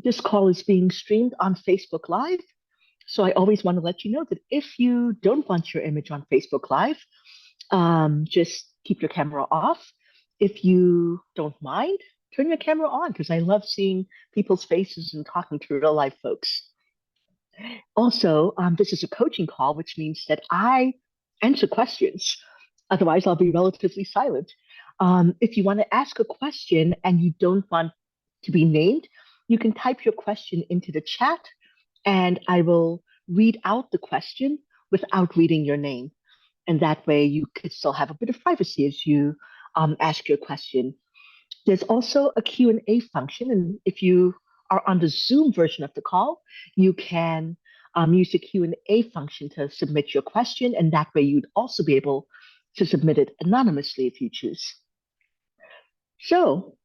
This call is being streamed on Facebook Live. So I always want to let you know that if you don't want your image on Facebook Live, just keep your camera off. If you don't mind, turn your camera on because I love seeing people's faces and talking to real life folks. Also, this is a coaching call, which means that I answer questions. Otherwise, I'll be relatively silent. If you want to ask a question and you don't want to be named, you can type your question into the chat and I will read out the question without reading your name. And that way you could still have a bit of privacy as you ask your question. There's also a Q and A function. And if you are on the Zoom version of the call, you can use the Q and A function to submit your question. And that way you'd also be able to submit it anonymously if you choose. So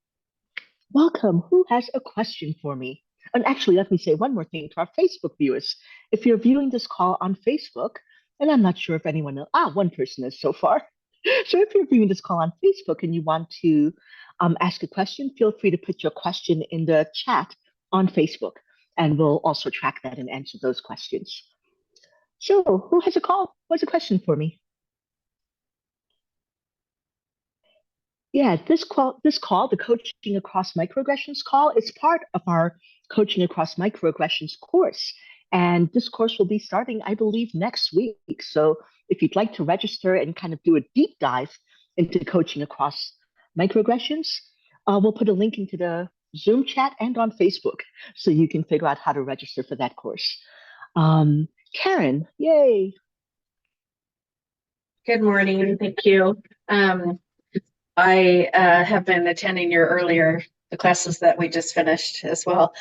welcome. Who has a question for me? And actually, let me say one more thing to our Facebook viewers. If you're viewing this call on Facebook, and I'm not sure if anyone else, one person is so far. So if you're viewing this call on Facebook and you want to ask a question, feel free to put your question in the chat on Facebook, and we'll also track that and answer those questions. So who has a call? What's a question for me? Yeah, this call, the Coaching Across Microaggressions call, is part of our Coaching Across Microaggressions course. And this course will be starting, I believe, next week. So if you'd like to register and kind of do a deep dive into coaching across microaggressions, we'll put a link into the Zoom chat and on Facebook so you can figure out how to register for that course. Karen, yay. Good morning, thank you. I have been attending the classes that we just finished as well.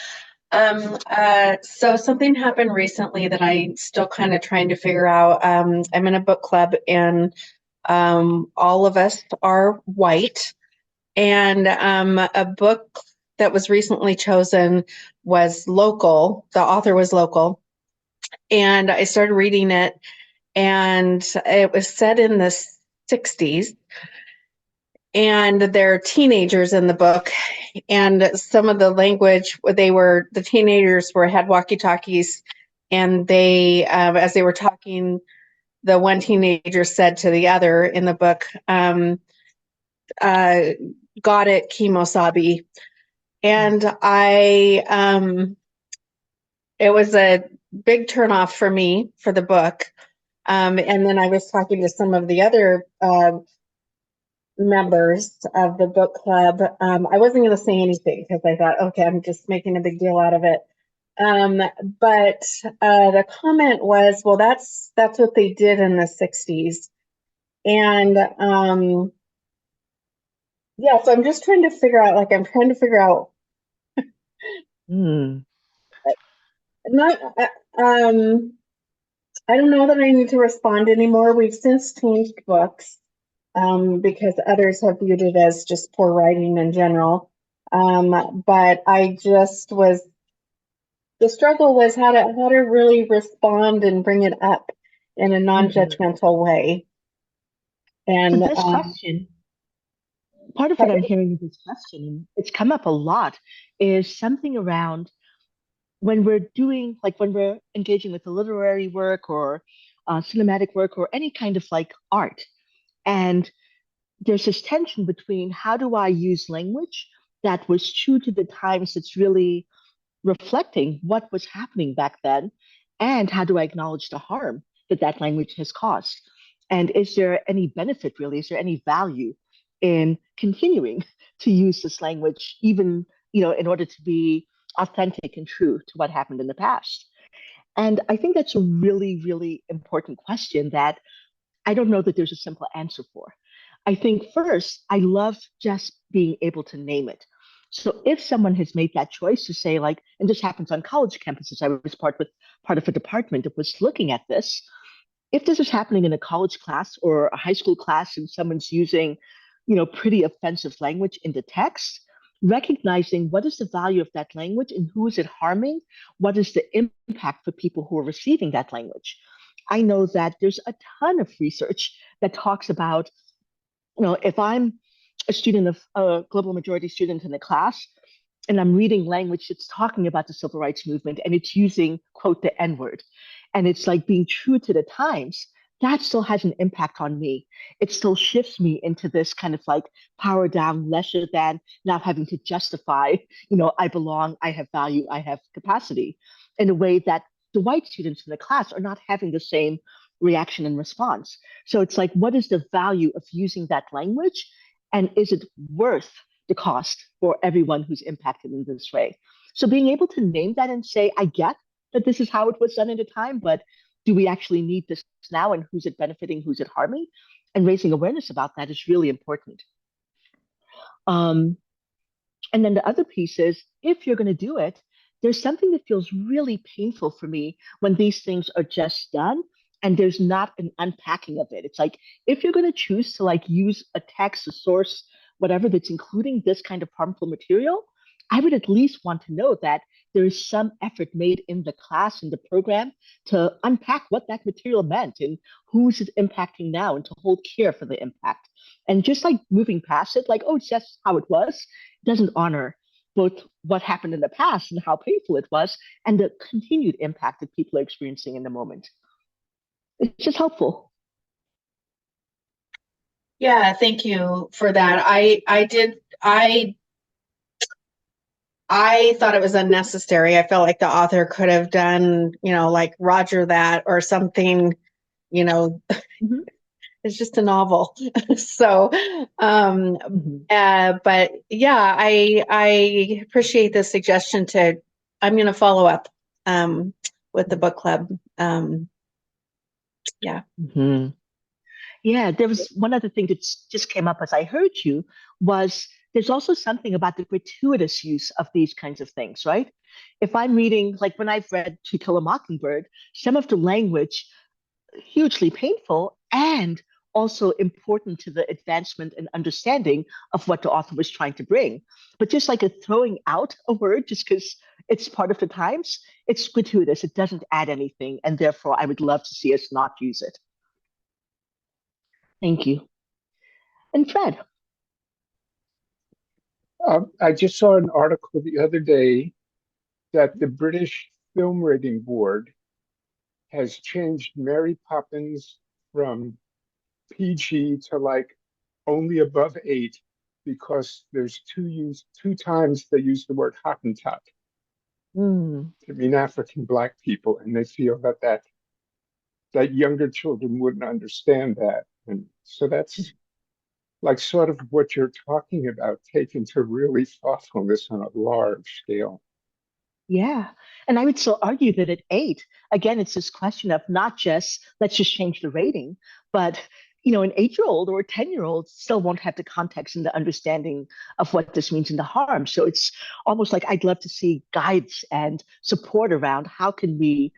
So something happened recently that I'm still kind of trying to figure out. I'm in a book club and all of us are white. And a book that was recently chosen was local. The author was local. And I started reading it, and it was set in the 60s. And they're teenagers in the book, and some of the language, the teenagers had walkie-talkies, and they, as they were talking, the one teenager said to the other in the book, got it, Kimosabi. And it was a big turnoff for me for the book. And then I was talking to some of the other members of the book club. I wasn't going to say anything because I thought, okay, I'm just making a big deal out of it. But the comment was, well, that's what they did in the 60s. And yeah, so I'm just trying to figure out, not, I don't know that I need to respond anymore. We've since changed books. Because others have viewed it as just poor writing in general. But the struggle was how to really respond and bring it up in a non-judgmental way. And this question, part of what I'm hearing in this question, and it's come up a lot, is something around when we're engaging with the literary work or cinematic work or any kind of like art. And there's this tension between how do I use language that was true to the times, that's really reflecting what was happening back then, and how do I acknowledge the harm that language has caused? And is there any benefit, really? Is there any value in continuing to use this language, even in order to be authentic and true to what happened in the past? And I think that's a really, really important question that I don't know that there's a simple answer for. I think first, I love just being able to name it. So if someone has made that choice to say, like, and this happens on college campuses, I was part of a department that was looking at this. If this is happening in a college class or a high school class and someone's using, pretty offensive language in the text, recognizing what is the value of that language and who is it harming? What is the impact for people who are receiving that language? I know that there's a ton of research that talks about, if I'm a global majority student in the class, and I'm reading language that's talking about the civil rights movement and it's using, quote, the N word. And it's like being true to the times, that still has an impact on me. It still shifts me into this kind of like power down, lesser than, now having to justify, I belong, I have value, I have capacity, in a way that the white students in the class are not having the same reaction and response. So it's like, what is the value of using that language? And is it worth the cost for everyone who's impacted in this way? So being able to name that and say, I get that this is how it was done at the time, but do we actually need this now? And who's it benefiting? Who's it harming? And raising awareness about that is really important. Um, and then the other piece is, if you're going to do it, there's something that feels really painful for me when these things are just done and there's not an unpacking of it. It's like, if you're going to choose to like use a text, a source, whatever that's including this kind of harmful material, I would at least want to know that there is some effort made in the class and the program to unpack what that material meant and who's it impacting now, and to hold care for the impact. And just like moving past it, like, oh, it's just how it was, doesn't honor both what happened in the past and how painful it was, and the continued impact that people are experiencing in the moment. It's just helpful. Yeah, thank you for that. I thought it was unnecessary. I felt like the author could have done, like Roger that or something, Mm-hmm. it's just a novel. So, but yeah, I appreciate the suggestion I'm going to follow up, with the book club. Yeah. Mm-hmm. Yeah, there was one other thing that just came up as I heard you, was there's also something about the gratuitous use of these kinds of things, right? If I'm reading, like when I've read To Kill a Mockingbird, some of the language hugely painful and also important to the advancement and understanding of what the author was trying to bring. But just like a throwing out a word just because it's part of the times, it's gratuitous. It doesn't add anything. And therefore, I would love to see us not use it. Thank you. And Fred. I just saw an article the other day that the British Film Rating Board has changed Mary Poppins from PG to like only above 8 because there's two times they use the word Hottentot Mm, to mean African Black people, and they feel that younger children wouldn't understand that, and so that's like sort of what you're talking about, taken to really thoughtfulness on a large scale. yeah. And I would still argue that at 8, again, it's this question of not just let's just change the rating, but an 8-year-old or a 10-year-old still won't have the context and the understanding of what this means and the harm. So it's almost like I'd love to see guides and support around how can we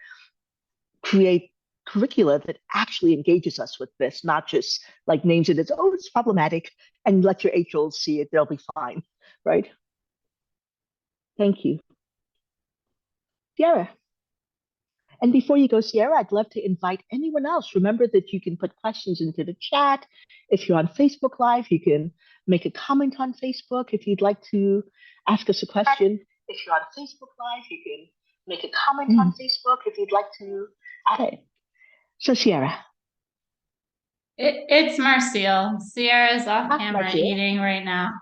create curricula that actually engages us with this, not just like names it as, oh, it's problematic, and let your 8-year-olds see it, they'll be fine, right? Thank you. Sierra. And before you go, Sierra, I'd love to invite anyone else. Remember that you can put questions into the chat. If you're on Facebook Live, you can make a comment on Facebook if you'd like to ask us a question. If you're on Facebook Live, you can make a comment on Facebook if you'd like to. Okay. So, Sierra. It's Marcel. Sierra's off Hi, camera Marcia. eating right now.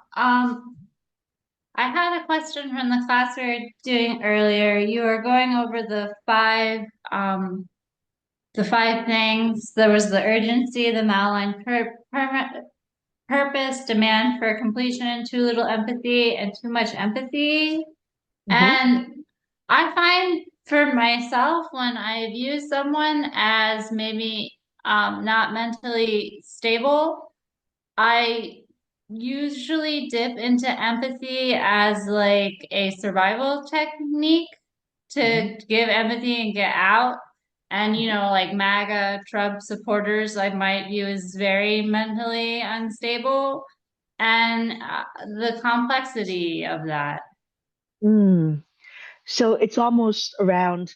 I had a question from the class we were doing earlier. You were going over the five things. There was the urgency, the malaligned purpose, demand for completion, too little empathy, and too much empathy. And I find for myself, when I view someone as maybe not mentally stable, I usually dip into empathy as like a survival technique to give empathy and get out. And, like MAGA Trump supporters, I might view as very mentally unstable, and the complexity of that. So it's almost around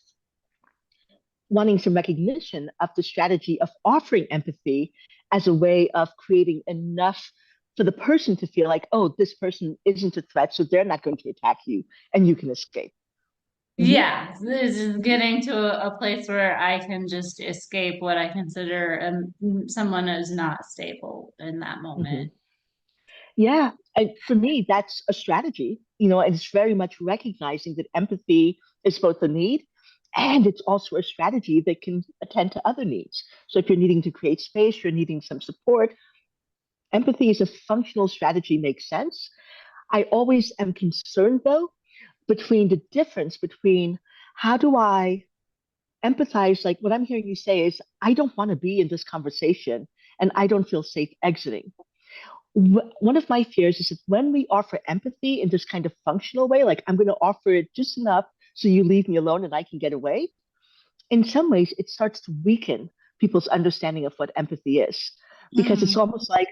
wanting some recognition of the strategy of offering empathy as a way of creating enough for the person to feel like, oh, this person isn't a threat, so they're not going to attack you and you can escape. Yeah, this is getting to a place where I can just escape what I consider someone is not stable in that Mm-hmm. moment. Yeah, and for me, that's a strategy, and it's very much recognizing that empathy is both a need and it's also a strategy that can attend to other needs. So if you're needing to create space, you're needing some support, empathy is a functional strategy, makes sense. I always am concerned, though, between the difference between how do I empathize, like what I'm hearing you say is, I don't want to be in this conversation and I don't feel safe exiting. One of my fears is that when we offer empathy in this kind of functional way, like I'm going to offer it just enough so you leave me alone and I can get away, in some ways it starts to weaken people's understanding of what empathy is. Because it's Mm, almost like,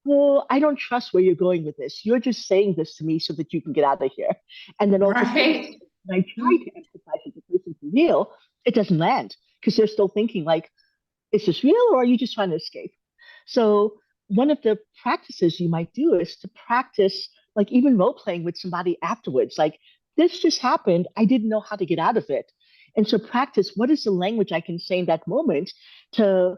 well, I don't trust where you're going with this. You're just saying this to me so that you can get out of here. And then all of a sudden, right. when I try to empathize with the person for real, it doesn't land because they're still thinking like, is this real or are you just trying to escape? So one of the practices you might do is to practice like even role playing with somebody afterwards. Like this just happened. I didn't know how to get out of it. And so practice what is the language I can say in that moment to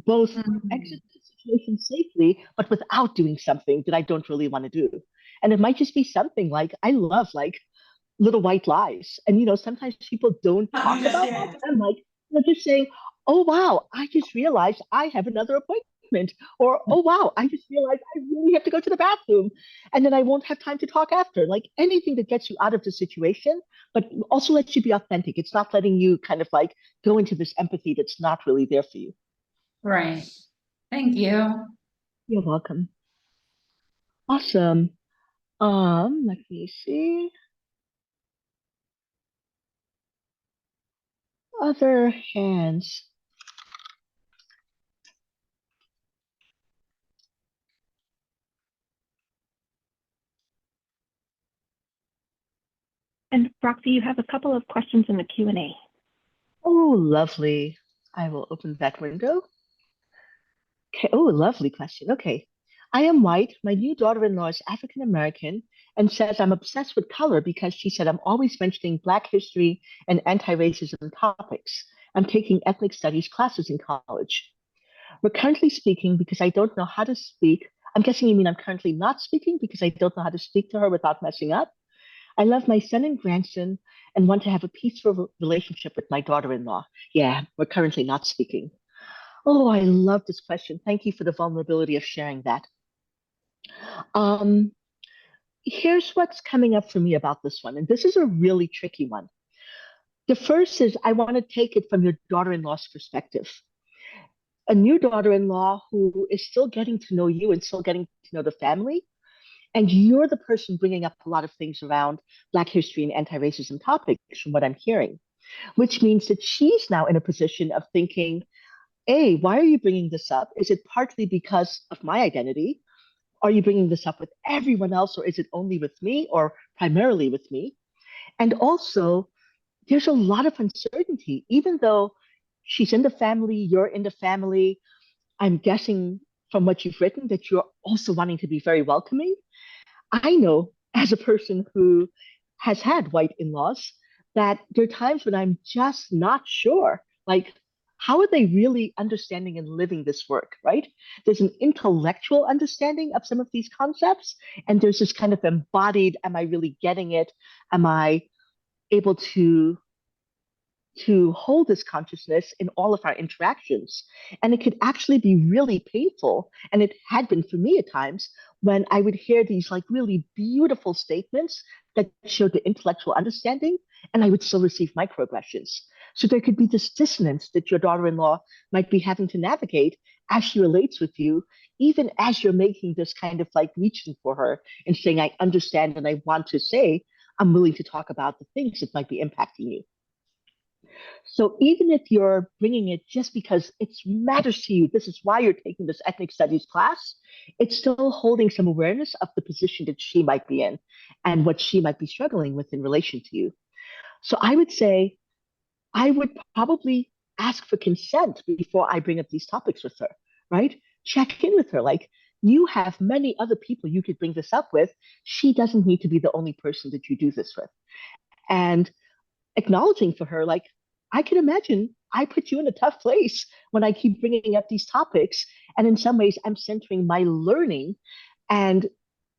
both Mm, exit the situation safely, but without doing something that I don't really want to do. And it might just be something like I love like little white lies. And sometimes people don't talk about that. And I'm like, they're just saying, oh wow, I just realized I have another appointment. Or oh wow, I just realized I really have to go to the bathroom. And then I won't have time to talk after. Like anything that gets you out of the situation, but also lets you be authentic. It's not letting you kind of like go into this empathy that's not really there for you. right. Thank you. You're welcome. Awesome. Let me see. Other hands. And Roxy, you have a couple of questions in the Q and A. Oh, lovely. I will open that window. Okay. Oh, lovely question. Okay. I am white. My new daughter-in-law is African American and says I'm obsessed with color because she said I'm always mentioning Black history and anti-racism topics. I'm taking ethnic studies classes in college. We're currently speaking because I don't know how to speak. I'm guessing you mean I'm currently not speaking because I don't know how to speak to her without messing up. I love my son and grandson and want to have a peaceful relationship with my daughter-in-law. Yeah, we're currently not speaking. Oh, I love this question. Thank you for the vulnerability of sharing that. Um, Here's what's coming up for me about this one, and this is a really tricky one. The first is I want to take it from your daughter-in-law's perspective. A new daughter-in-law who is still getting to know you and still getting to know the family, and you're the person bringing up a lot of things around Black history and anti-racism topics from what I'm hearing, which means that she's now in a position of thinking, A, why are you bringing this up? Is it partly because of my identity? Are you bringing this up with everyone else, or is it only with me, or primarily with me? And also, there's a lot of uncertainty, even though she's in the family, you're in the family. I'm guessing from what you've written that you're also wanting to be very welcoming. I know as a person who has had white in laws that there are times when I'm just not sure. Like, how are they really understanding and living this work, right? There's an intellectual understanding of some of these concepts, and there's this kind of embodied, am I really getting it? Am I able to hold this consciousness in all of our interactions. And it could actually be really painful. And it had been for me at times when I would hear these like really beautiful statements that showed the intellectual understanding, and I would still receive microaggressions. So there could be this dissonance that your daughter in law might be having to navigate as she relates with you, even as you're making this kind of like reaching for her and saying, I understand and I want to say, I'm willing to talk about the things that might be impacting you. So even if you're bringing it just because it matters to you, this is why you're taking this ethnic studies class, it's still holding some awareness of the position that she might be in and what she might be struggling with in relation to you. So I would say I would probably ask for consent before I bring up these topics with her, right? Check in with her. Like, You have many other people you could bring this up with. She doesn't need to be the only person that you do this with. And acknowledging for her, like, I can imagine I put you in a tough place when I keep bringing up these topics. And in some ways, I'm centering my learning. And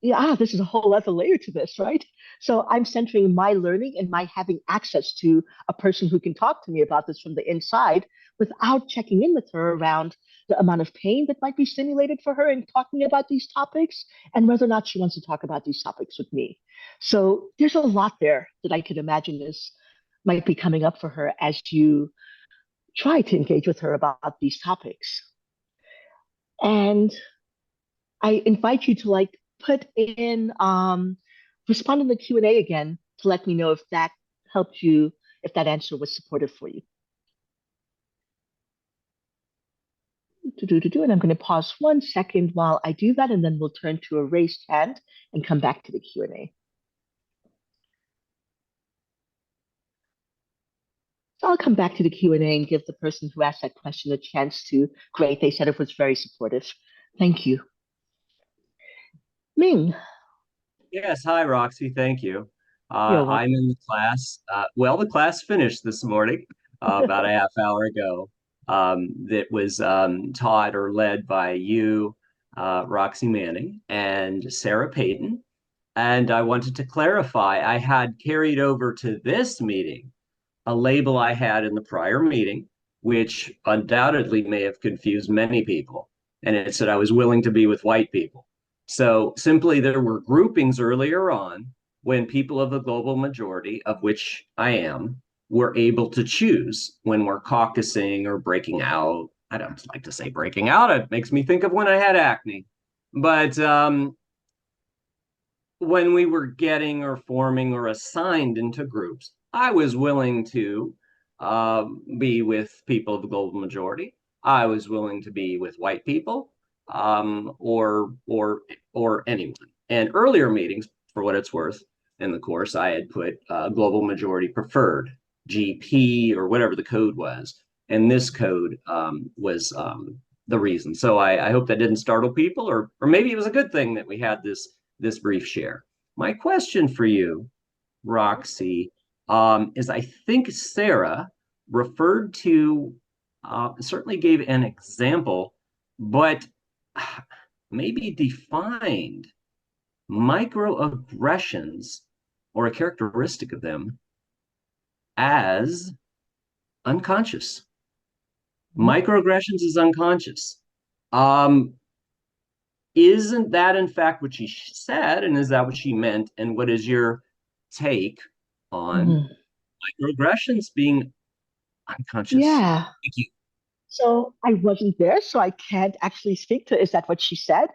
yeah, this is a whole other layer to this, right? So I'm centering my learning and my having access to a person who can talk to me about this from the inside without checking in with her around the amount of pain that might be stimulated for her in talking about these topics and whether or not she wants to talk about these topics with me. So there's a lot there that I could imagine is might be coming up for her as you try to engage with her about these topics. And I invite you to like put in respond in the Q&A again to let me know if that helped you, if that answer was supportive for you. And I'm going to pause 1 second while I do that, and then we'll turn to a raised hand and come back to the Q&A. So I'll come back to the Q&A and give the person who asked that question a chance to. Great, they said it was very supportive. Thank you. Ming. Yes, hi, Roxy. Thank you. You're welcome. I'm in the class. Well, the class finished this morning, about a half hour ago. That was taught or led by you, Roxy Manning, and Sarah Payton. And I wanted to clarify, I had carried over to this meeting a label I had in the prior meeting, which undoubtedly may have confused many people. And it said I was willing to be with white people. So simply there were groupings earlier on when people of the global majority, of which I am, were able to choose when we're caucusing or breaking out. I don't like to say breaking out. It makes me think of when I had acne. But when we were getting or forming or assigned into groups, I was willing to be with people of the global majority. I was willing to be with white people, or anyone. And earlier meetings, for what it's worth, in the course, I had put global majority preferred, GP, or whatever the code was. And this code was the reason. So I hope that didn't startle people, or maybe it was a good thing that we had this brief share. My question for you, Roxy, is I think Sarah referred to, certainly gave an example, but maybe defined microaggressions or a characteristic of them as unconscious. Microaggressions is unconscious. Isn't that in fact what she said, and is that what she meant? And what is your take on microaggressions being unconscious? Yeah. Thank you. So I wasn't there, so I can't actually speak to is that what she said?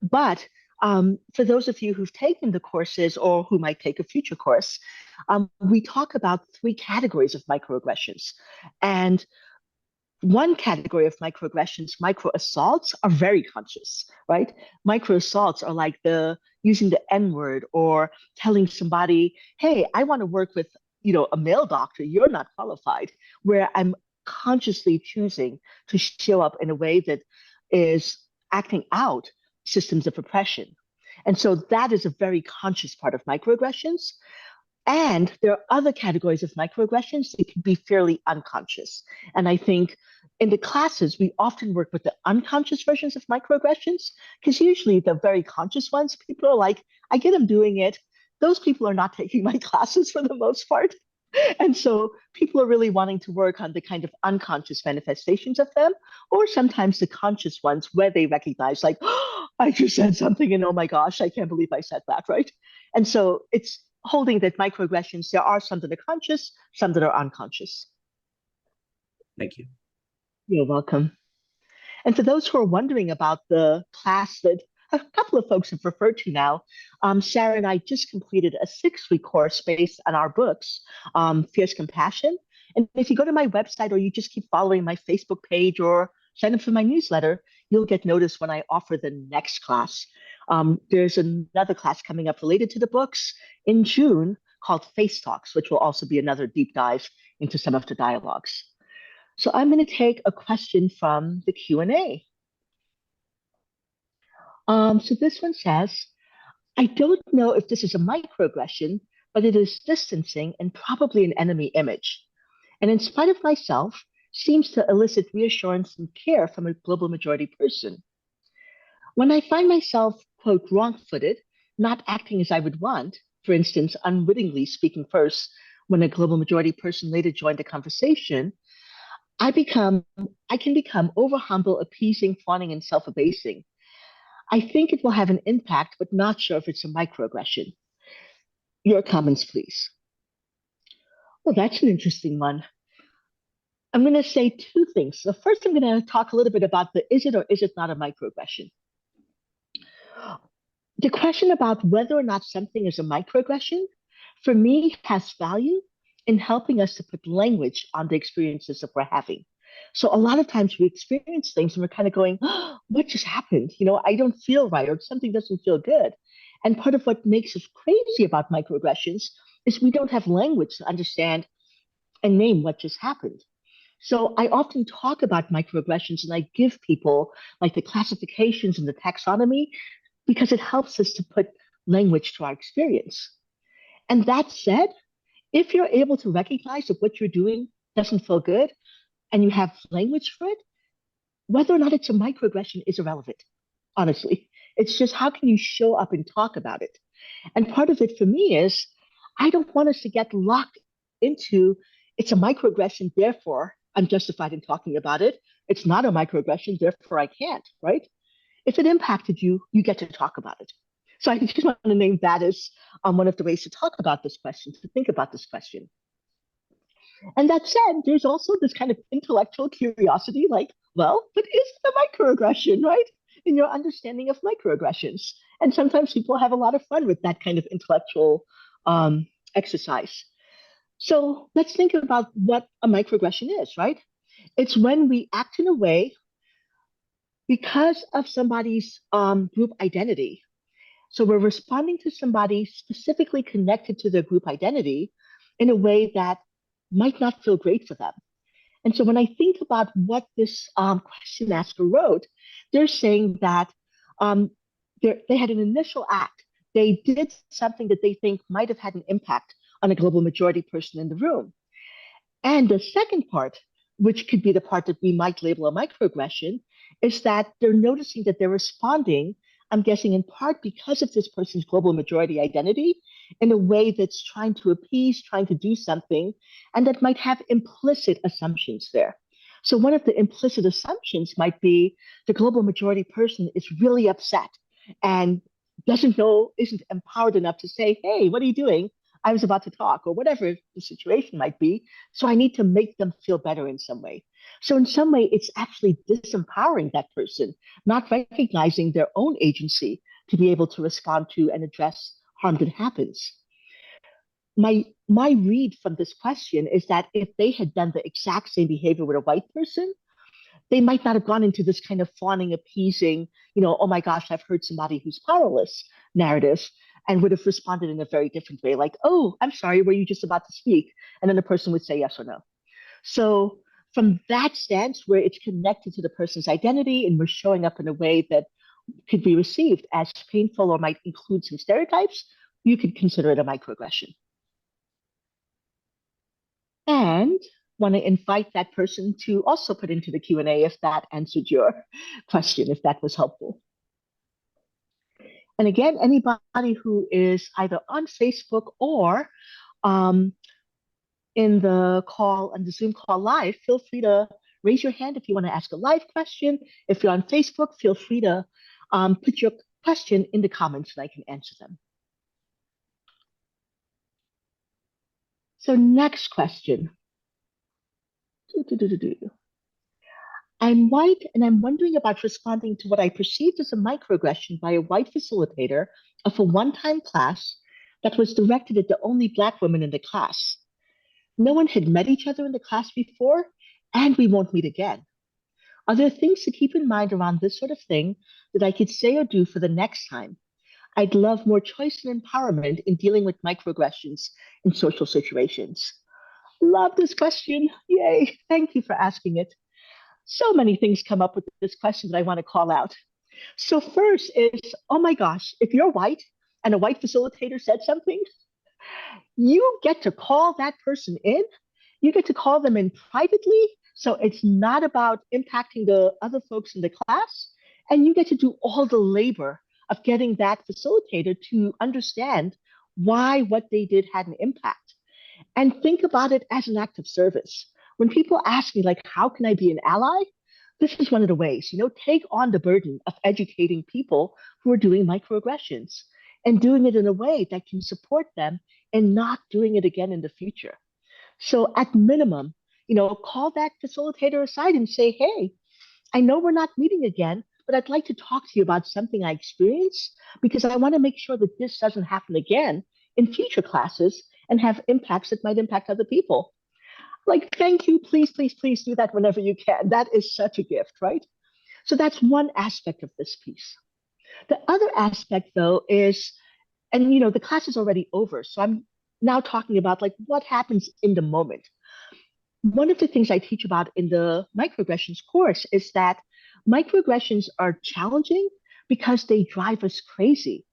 But for those of you who've taken the courses or who might take a future course, we talk about 3 categories of microaggressions. And one category of microaggressions, microassaults, are very conscious, right? Microassaults are like the using the N-word or telling somebody, hey, I want to work with, a male doctor, you're not qualified, where I'm consciously choosing to show up in a way that is acting out systems of oppression. And so that is a very conscious part of microaggressions. And there are other categories of microaggressions that can be fairly unconscious. And I think in the classes, we often work with the unconscious versions of microaggressions, because usually the very conscious ones, people are like, I get them doing it. Those people are not taking my classes for the most part. And so people are really wanting to work on the kind of unconscious manifestations of them, or sometimes the conscious ones where they recognize, like, oh, I just said something and oh my gosh, I can't believe I said that, right? And so it's holding that microaggressions, there are some that are conscious, some that are unconscious. Thank you. You're welcome. And for those who are wondering about the class that a couple of folks have referred to now, Sarah and I just completed a 6-week course based on our books, Fierce Compassion. And if you go to my website or you just keep following my Facebook page or sign up for my newsletter, you'll get notice when I offer the next class. There's another class coming up related to the books in June called Face Talks, which will also be another deep dive into some of the dialogues. So I'm going to take a question from the Q&A. So this one says, I don't know if this is a microaggression, but it is distancing and probably an enemy image. And in spite of myself, seems to elicit reassurance and care from a global majority person. When I find myself, quote, wrong footed, not acting as I would want, for instance, unwittingly speaking first when a global majority person later joined the conversation, I become I can become over humble, appeasing, fawning, and self-abasing. I think it will have an impact, but not sure if it's a microaggression. Your comments, please. Well, that's an interesting one. I'm going to say two things. So first, I'm going to talk a little bit about the is it or is it not a microaggression. The question about whether or not something is a microaggression, for me, has value in helping us to put language on the experiences that we're having. So a lot of times we experience things and we're kind of going, oh, what just happened? I don't feel right, or something doesn't feel good. And part of what makes us crazy about microaggressions is we don't have language to understand and name what just happened. So I often talk about microaggressions and I give people like the classifications and the taxonomy because it helps us to put language to our experience. And that said, if you're able to recognize that what you're doing doesn't feel good and you have language for it, whether or not it's a microaggression is irrelevant, honestly. It's just how can you show up and talk about it? And part of it for me is I don't want us to get locked into it's a microaggression, therefore I'm justified in talking about it. It's not a microaggression, therefore I can't, right? If it impacted you, you get to talk about it. So I just want to name that as one of the ways to talk about this question, to think about this question. And that said, there's also this kind of intellectual curiosity, like, well, but is it a microaggression, right? In your understanding of microaggressions. And sometimes people have a lot of fun with that kind of intellectual exercise. So let's think about what a microaggression is, right? It's when we act in a way because of somebody's group identity. So we're responding to somebody specifically connected to their group identity in a way that might not feel great for them. And so when I think about what this question asker wrote, they're saying that they had an initial act. They did something that they think might have had an impact on a global majority person in the room. And the second part, which could be the part that we might label a microaggression, is that they're noticing that they're responding, I'm guessing in part because of this person's global majority identity, in a way that's trying to appease, trying to do something, and that might have implicit assumptions there. So one of the implicit assumptions might be the global majority person is really upset and doesn't know, isn't empowered enough to say, hey, what are you doing? I was about to talk, or whatever the situation might be. So I need to make them feel better in some way. So in some way, it's actually disempowering that person, not recognizing their own agency to be able to respond to and address harm that happens. My read from this question is that if they had done the exact same behavior with a white person, they might not have gone into this kind of fawning, appeasing, oh my gosh, I've heard somebody who's powerless narrative, and would have responded in a very different way, like, oh, I'm sorry, were you just about to speak? And then the person would say yes or no. So from that stance, where it's connected to the person's identity and we're showing up in a way that could be received as painful or might include some stereotypes, you could consider it a microaggression. And want to invite that person to also put into the Q&A if that answered your question, if that was helpful. And again, anybody who is either on Facebook or in the call, on the Zoom call live, feel free to raise your hand if you want to ask a live question. If you're on Facebook, feel free to put your question in the comments and I can answer them. So next question. I'm white and I'm wondering about responding to what I perceived as a microaggression by a white facilitator of a one-time class that was directed at the only Black women in the class. No one had met each other in the class before, and we won't meet again. Are there things to keep in mind around this sort of thing that I could say or do for the next time? I'd love more choice and empowerment in dealing with microaggressions in social situations. Love this question. Yay. Thank you for asking it. So many things come up with this question that I want to call out. So first is, oh my gosh, if you're white and a white facilitator said something, you get to call that person in. You get to call them in privately. So it's not about impacting the other folks in the class. And you get to do all the labor of getting that facilitator to understand why what they did had an impact. And think about it as an act of service. When people ask me, like, how can I be an ally? This is one of the ways, take on the burden of educating people who are doing microaggressions and doing it in a way that can support them and not doing it again in the future. So at minimum, call that facilitator aside and say, hey, I know we're not meeting again, but I'd like to talk to you about something I experienced because I want to make sure that this doesn't happen again in future classes and have impacts that might impact other people. Like, thank you, please, please, please do that whenever you can. That is such a gift, right? So that's one aspect of this piece. The other aspect, though, is, and the class is already over, so I'm now talking about like what happens in the moment. One of the things I teach about in the microaggressions course is that microaggressions are challenging because they drive us crazy.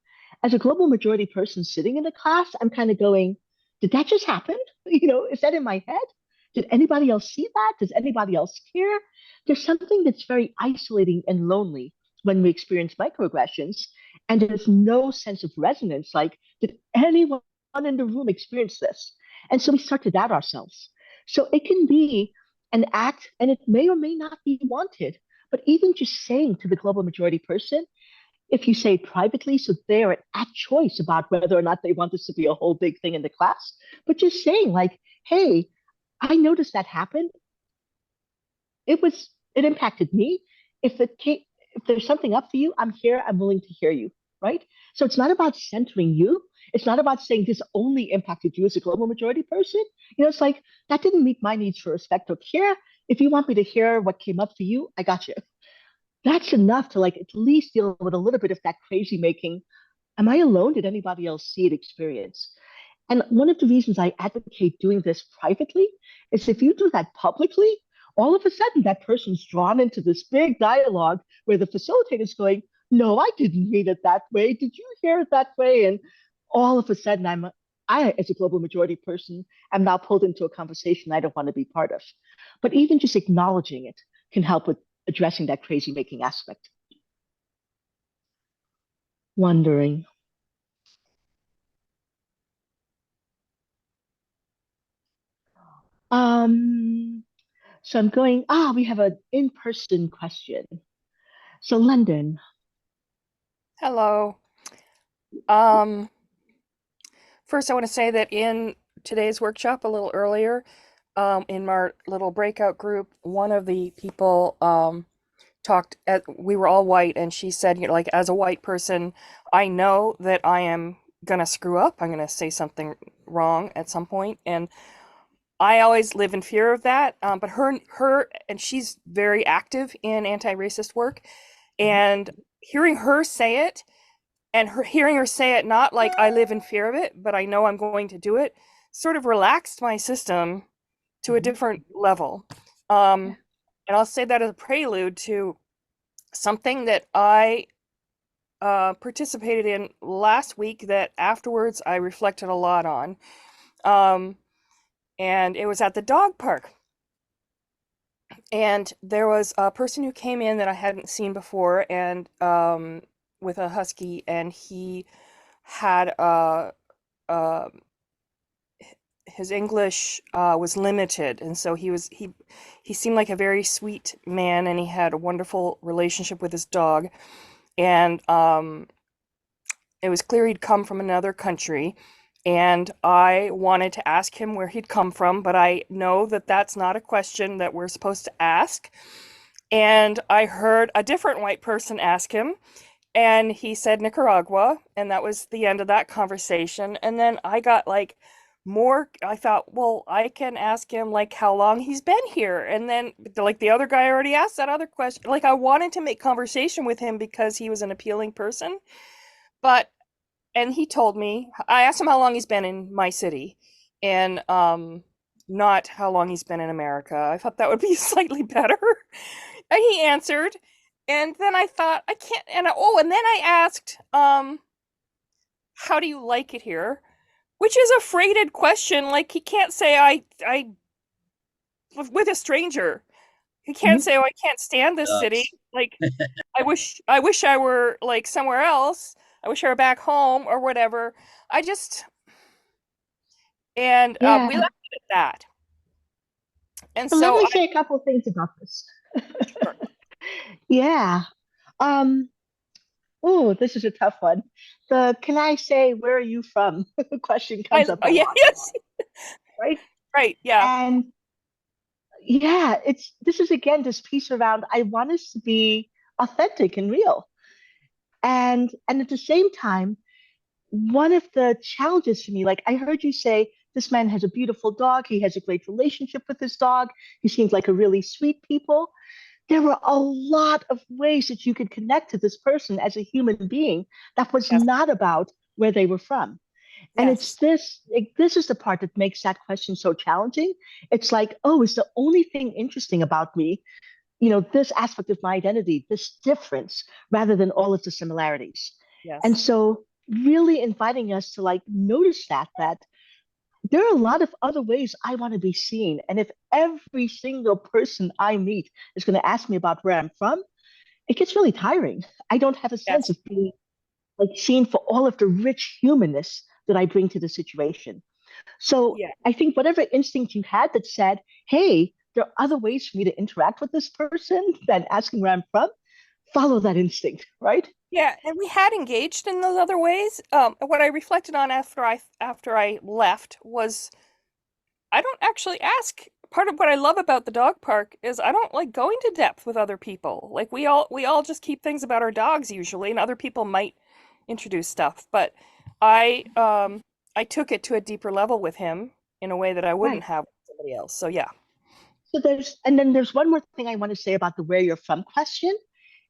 As a global majority person sitting in the class, I'm kind of going, did that just happen? Is that in my head? Did anybody else see that? Does anybody else care? There's something that's very isolating and lonely when we experience microaggressions, and there's no sense of resonance. Like, did anyone in the room experience this? And so we start to doubt ourselves. So it can be an act, and it may or may not be wanted. But even just saying to the global majority person, if you say it privately, so they're at choice about whether or not they want this to be a whole big thing in the class, but just saying like, hey, I noticed that happened. It impacted me. If there's something up for you, I'm here. I'm willing to hear you. Right. So it's not about centering you. It's not about saying this only impacted you as a global majority person. It's like that didn't meet my needs for respect or care. If you want me to hear what came up for you, I got you. That's enough to like at least deal with a little bit of that crazy making. Am I alone? Did anybody else see it, experience? And one of the reasons I advocate doing this privately is if you do that publicly, all of a sudden that person's drawn into this big dialogue where the facilitator is going, no, I didn't mean it that way. Did you hear it that way? And all of a sudden I, as a global majority person, am now pulled into a conversation I don't want to be part of. But even just acknowledging it can help with addressing that crazy making aspect. Wondering. So I'm going, we have an in-person question. So London. Hello. First, I want to say that in today's workshop, a little earlier, in our little breakout group, one of the people we were all white, and she said, like, as a white person, I know that I am gonna screw up. I'm gonna say something wrong at some point, and I always live in fear of that. But and she's very active in anti-racist work, and hearing her say it, and hearing her say it not like I live in fear of it, but I know I'm going to do it, sort of relaxed my system to a different level. And I'll say that as a prelude to something that I participated in last week that afterwards I reflected a lot on. And it was at the dog park. And there was a person who came in that I hadn't seen before, and with a husky, and he had his English was limited, and so he seemed like a very sweet man, and he had a wonderful relationship with his dog, and it was clear he'd come from another country, and I wanted to ask him where he'd come from, but I know that that's not a question that we're supposed to ask. And I heard a different white person ask him, and he said Nicaragua, and that was the end of that conversation. And then I got like more, I thought, well, I can ask him like how long he's been here. And then like the other guy already asked that other question. Like I wanted to make conversation with him because he was an appealing person. And he told me, I asked him how long he's been in my city, and not how long he's been in America. I thought that would be slightly better. And he answered, And then I thought, I can't, and then I asked, how do you like it here? Which is a freighted question. Like, he can't say I with a stranger. He can't say, oh, I can't stand this city. Like, I wish I were like somewhere else. I wish I were back home or whatever. I just, and Yeah. we left it at that. And So let so me say a couple of things about this. Sure. Yeah. Um, oh, this is a tough one. The can I say where are you from question comes up a yeah, lot, yes, right? right, yeah, And yeah, this is again this piece around I want us to be authentic and real. And at the same time, one of the challenges for me, like I heard you say, this man has a beautiful dog, he has a great relationship with his dog, he seems like a really sweet people. There were a lot of ways that you could connect to this person as a human being that was yes, not about where they were from. And it's yes, this is the part that makes that question so challenging. It's like, oh, is the only thing interesting about me, this aspect of my identity, this difference, rather than all of the similarities. And yes, so really inviting us to like notice that there are a lot of other ways I want to be seen. And if every single person I meet is going to ask me about where I'm from, it gets really tiring. I don't have a sense yes, of being like seen for all of the rich humanness that I bring to the situation. So yeah, I think whatever instinct you had that said, hey, there are other ways for me to interact with this person than asking where I'm from, follow that instinct, right? yeah. And we had engaged in those other ways. What I reflected on after I left was I don't actually ask. Part of what I love about the dog park is I don't like going to depth with other people. Like we all just keep things about our dogs usually, and other people might introduce stuff. But I took it to a deeper level with him in a way that I wouldn't Right. have with somebody else. So yeah. And then there's one more thing I want to say about the where you're from question.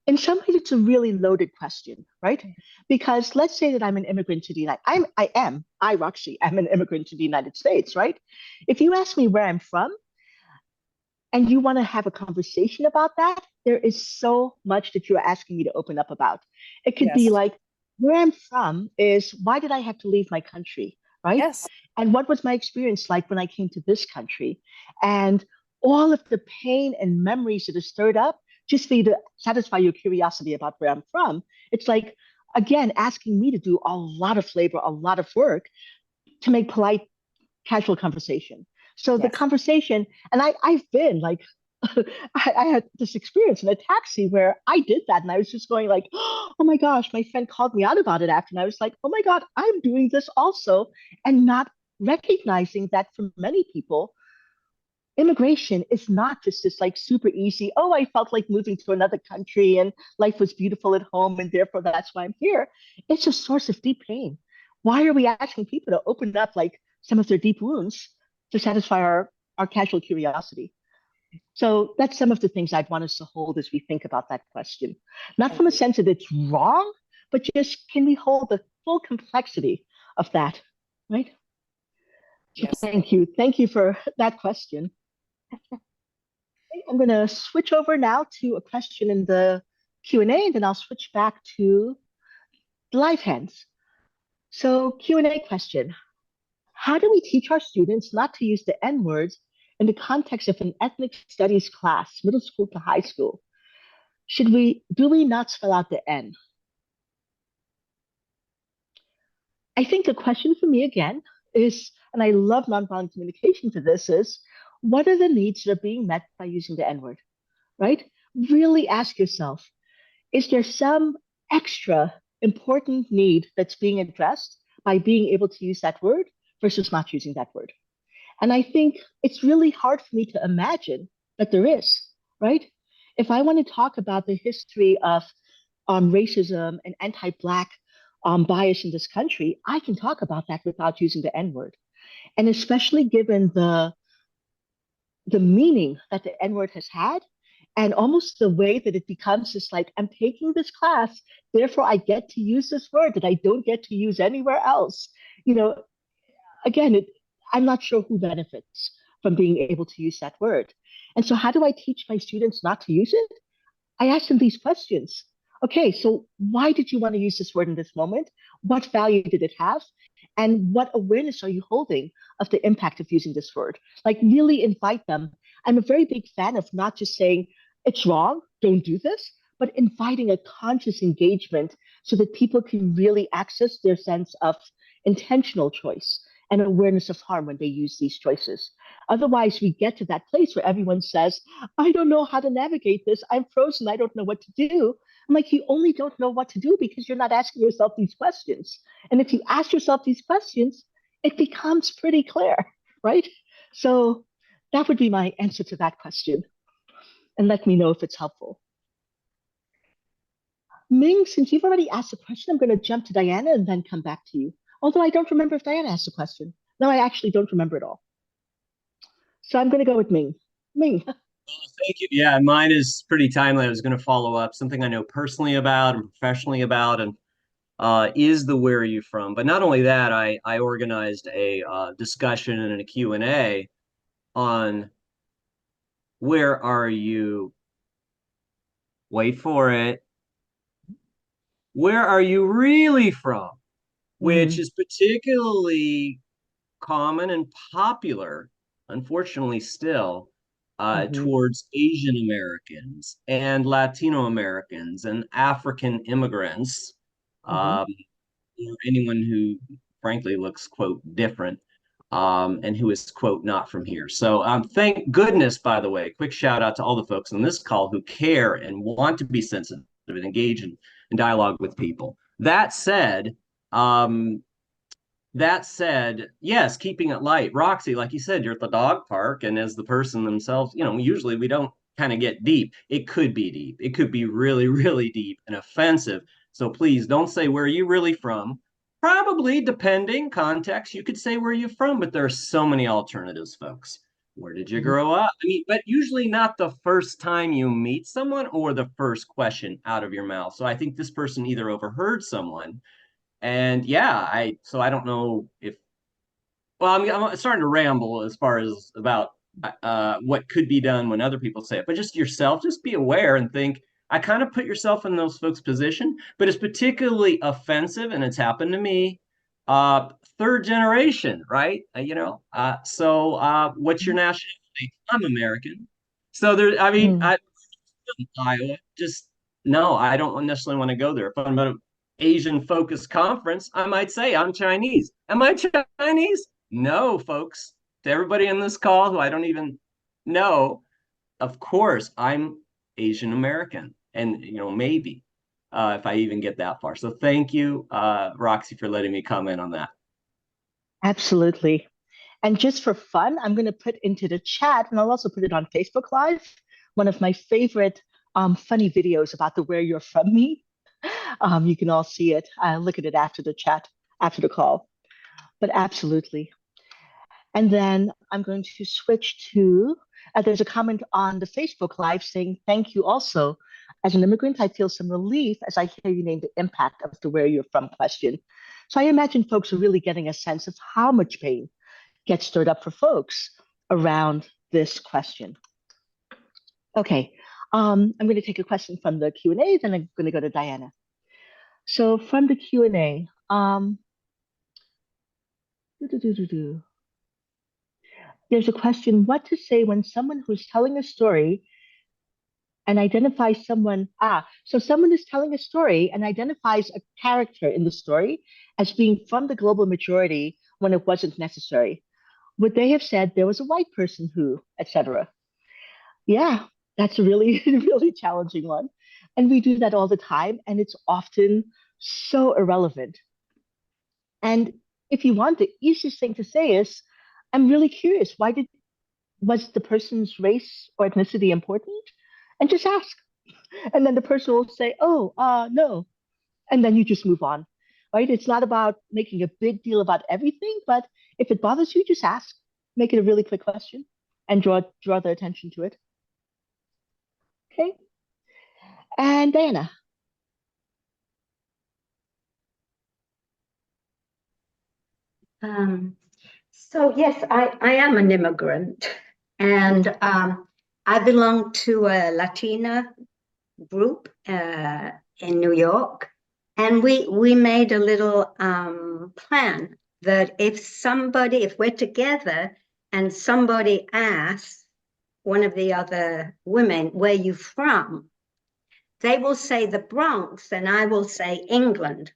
In some ways, it's a really loaded question, right? Because let's say that I'm an immigrant to the United, Roxy, I'm an immigrant to the United States, right? If you ask me where I'm from and you want to have a conversation about that, there is so much that you're asking me to open up about. It could be Yes. like, where I'm from is why did I have to leave my country, right? Yes. And what was my experience like when I came to this country? And all of the pain and memories that are stirred up just for you to satisfy your curiosity about where I'm from. It's like, again, asking me to do a lot of labor, a lot of work to make polite, casual conversation. So the Yes. conversation, and I've been like, I had this experience in a taxi where I did that, and I was just going like, "Oh my gosh!" My friend called me out about it after, and I was like, "Oh my god, I'm doing this also," and not recognizing that for many people, immigration is not just this like super easy. Oh, I felt like moving to another country, and life was beautiful at home, and therefore that's why I'm here. It's a source of deep pain. Why are we asking people to open up like some of their deep wounds to satisfy our casual curiosity? So that's some of the things I'd want us to hold as we think about that question. Not from a Agreed. sense that it's wrong, but just can we hold the full complexity of that, right? So Yes. thank you. Thank you for that question. I'm going to switch over now to a question in the Q and A, and then I'll switch back to the live hands. So Q and A question. How do we teach our students not to use the N words in the context of an ethnic studies class, middle school to high school? Do we not spell out the N? I think the question for me again is, and I love nonviolent communication for this, is what are the needs that are being met by using the N word, right? Really ask yourself, is there some extra important need that's being addressed by being able to use that word versus not using that word? And I think it's really hard for me to imagine that there is, right? If I want to talk about the history of racism and anti-Black bias in this country, I can talk about that without using the N word. And especially given the meaning that the N word has had, and almost the way that it becomes this like, I'm taking this class, therefore I get to use this word that I don't get to use anywhere else. You know, again, I'm not sure who benefits from being able to use that word. And so, how do I teach my students not to use it? I asked them these questions. Okay, so why did you want to use this word in this moment? What value did it have? And what awareness are you holding of the impact of using this word? Like, really invite them. I'm a very big fan of not just saying, it's wrong, don't do this, but inviting a conscious engagement so that people can really access their sense of intentional choice and awareness of harm when they use these choices. Otherwise, we get to that place where everyone says, I don't know how to navigate this. I'm frozen. I don't know what to do. I'm like, you only don't know what to do because you're not asking yourself these questions. And if you ask yourself these questions, it becomes pretty clear, right? So that would be my answer to that question. And let me know if it's helpful. Ming, since you've already asked a question, I'm going to jump to Diana and then come back to you. Although I don't remember if Diana asked a question. No, I actually don't remember at all. So I'm going to go with Ming. Ming. Thank you. Yeah, mine is pretty timely. I was going to follow up something I know personally about and professionally about, and is the where are you from? But not only that, I organized a discussion and a Q and A on where are you, wait for it, where are you really from? Which is particularly common and popular, unfortunately still, towards Asian Americans and Latino Americans and African immigrants, or anyone who frankly looks, quote, different, and who is, quote, not from here. So thank goodness, by the way, quick shout out to all the folks on this call who care and want to be sensitive and engage in dialogue with people. That said, yes, keeping it light. Roxy, like you said, you're at the dog park, and as the person themselves, usually we don't kind of get deep. It could be deep. It could be really, really deep and offensive. So please don't say where are you really from. Probably, depending context, you could say where you're from, but there are so many alternatives, folks. Where did you grow up? I mean, but usually not the first time you meet someone or the first question out of your mouth. So I think this person either overheard someone, and yeah, so I don't know if, well, I'm starting to ramble as far as about what could be done when other people say it, but just yourself, just be aware and think. I kind of put yourself in those folks' position, but it's particularly offensive, and it's happened to me. Third generation, right? So what's your nationality? I'm American. So there, I mean, Iowa. Just no, I don't necessarily want to go there. If I'm at an Asian focused conference, I might say I'm Chinese. Am I Chinese? No, folks. To everybody in this call who I don't even know, of course I'm Asian American, and maybe if I even get that far. So thank you, Roxy, for letting me comment on that. Absolutely. And just for fun, I'm going to put into the chat, and I'll also put it on Facebook Live, one of my favorite funny videos about the where you're from me. You can all see it. I'll look at it after the chat, after the call. But absolutely. And then I'm going to switch to, there's a comment on the Facebook Live saying, thank you also. As an immigrant, I feel some relief as I hear you name the impact of the where you're from question. So I imagine folks are really getting a sense of how much pain gets stirred up for folks around this question. Okay, I'm going to take a question from the Q&A, then I'm going to go to Diana. So from the Q&A, there's a question, what to say when someone who's telling a story and identifies someone, so someone is telling a story and identifies a character in the story as being from the global majority when it wasn't necessary. Would they have said there was a white person who, etc.? Yeah, that's a really, really challenging one. And we do that all the time, and it's often so irrelevant. And if you want, the easiest thing to say is, I'm really curious, was the person's race or ethnicity important? And just ask. And then the person will say, oh, no. And then you just move on, right? It's not about making a big deal about everything, but if it bothers you, just ask. Make it a really quick question and draw their attention to it. Okay. And Diana. So yes, I am an immigrant, and I belong to a Latina group in New York, and we made a little plan that if we're together and somebody asks one of the other women, where you from? They will say the Bronx, and I will say England,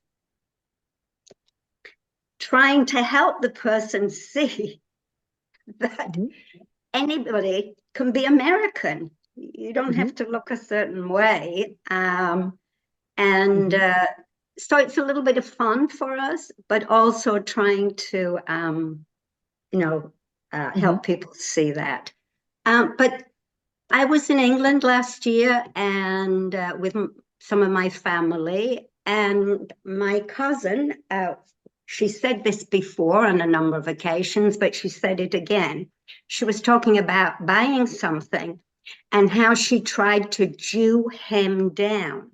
trying to help the person see that anybody can be American. You don't have to look a certain way. So it's a little bit of fun for us, but also trying to, help people see that. But I was in England last year and with some of my family, and my cousin, she said this before on a number of occasions, but she said it again. She was talking about buying something and how she tried to Jew him down.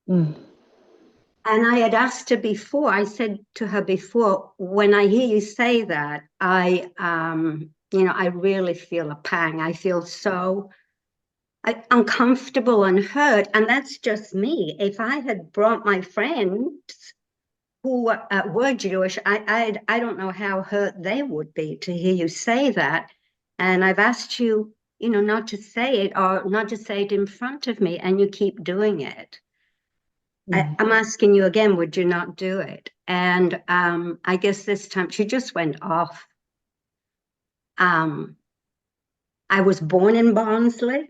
And I had asked her before, I said to her before, when I hear you say that, I really feel a pang. I feel so uncomfortable and hurt. And that's just me. If I had brought my friends who were Jewish, I don't know how hurt they would be to hear you say that. And I've asked you, not to say it, or not to say it in front of me, and you keep doing it. I'm asking you again, would you not do it? And I guess this time she just went off. I was born in Barnsley.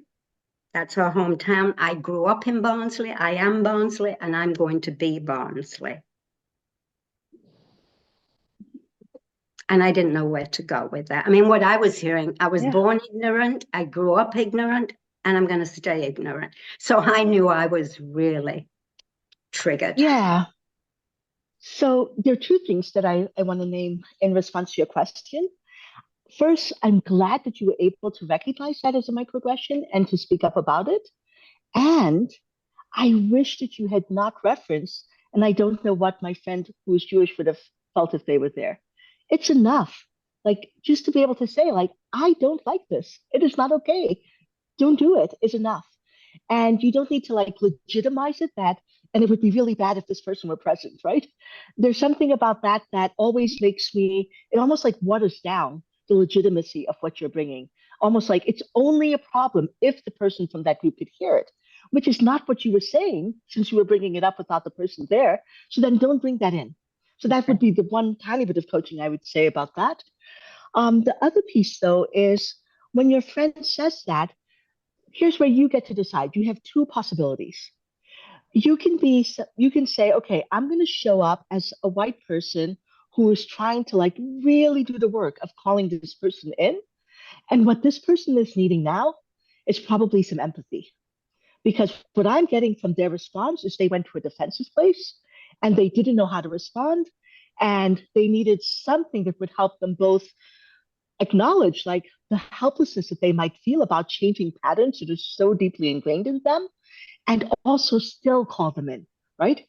That's her hometown. I grew up in Barnsley. I am Barnsley, and I'm going to be Barnsley. And I didn't know where to go with that. I mean, what I was hearing, I was born ignorant, I grew up ignorant, and I'm going to stay ignorant. So I knew I was really triggered. Yeah. So there are two things that I want to name in response to your question. First, I'm glad that you were able to recognize that as a microaggression and to speak up about it. And I wish that you had not referenced, and I don't know what my friend who is Jewish would have felt if they were there. It's enough. Like, just to be able to say, like, I don't like this. It is not okay. Don't do it is enough. And you don't need to like legitimize it that, and it would be really bad if this person were present, right? There's something about that that always makes me, it almost like waters down the legitimacy of what you're bringing. Almost like it's only a problem if the person from that group could hear it, which is not what you were saying since you were bringing it up without the person there. So then don't bring that in. So that would be the one tiny bit of coaching I would say about that. The other piece, though, is when your friend says that, here's where you get to decide. You have two possibilities. You can say, okay, I'm going to show up as a white person who is trying to like really do the work of calling this person in. And what this person is needing now is probably some empathy. Because what I'm getting from their response is they went to a defensive place and they didn't know how to respond. And they needed something that would help them both acknowledge like the helplessness that they might feel about changing patterns that are so deeply ingrained in them and also still call them in, right?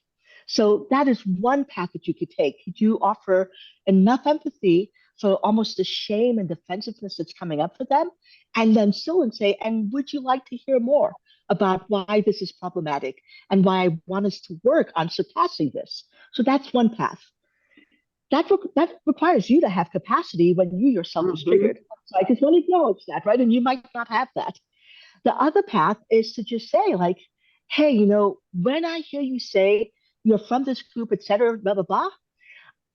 So that is one path that you could take. You offer enough empathy for almost the shame and defensiveness that's coming up for them, and then still and say, and would you like to hear more about why this is problematic and why I want us to work on surpassing this? So that's one path. That requires you to have capacity when you yourself is triggered. So I just want to acknowledge that, right? And you might not have that. The other path is to just say, like, hey, when I hear you say you're from this group, et cetera, blah, blah, blah,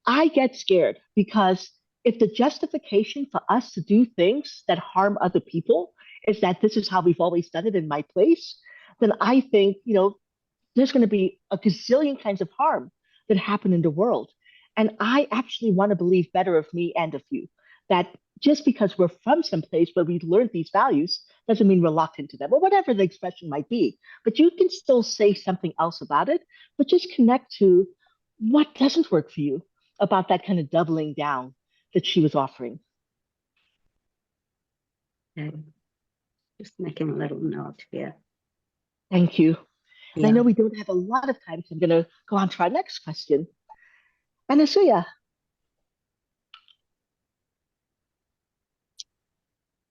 I get scared because if the justification for us to do things that harm other people is that this is how we've always done it in my place, then I think, there's going to be a gazillion kinds of harm that happen in the world. And I actually want to believe better of me and of you, that just because we're from some place where we learned these values doesn't mean we're locked into them or whatever the expression might be. But you can still say something else about it, but just connect to what doesn't work for you about that kind of doubling down that she was offering. Okay. Just making a little note here. Thank you. And I Yeah. know we don't have a lot of time, so I'm going to go on to our next question. Anasuya.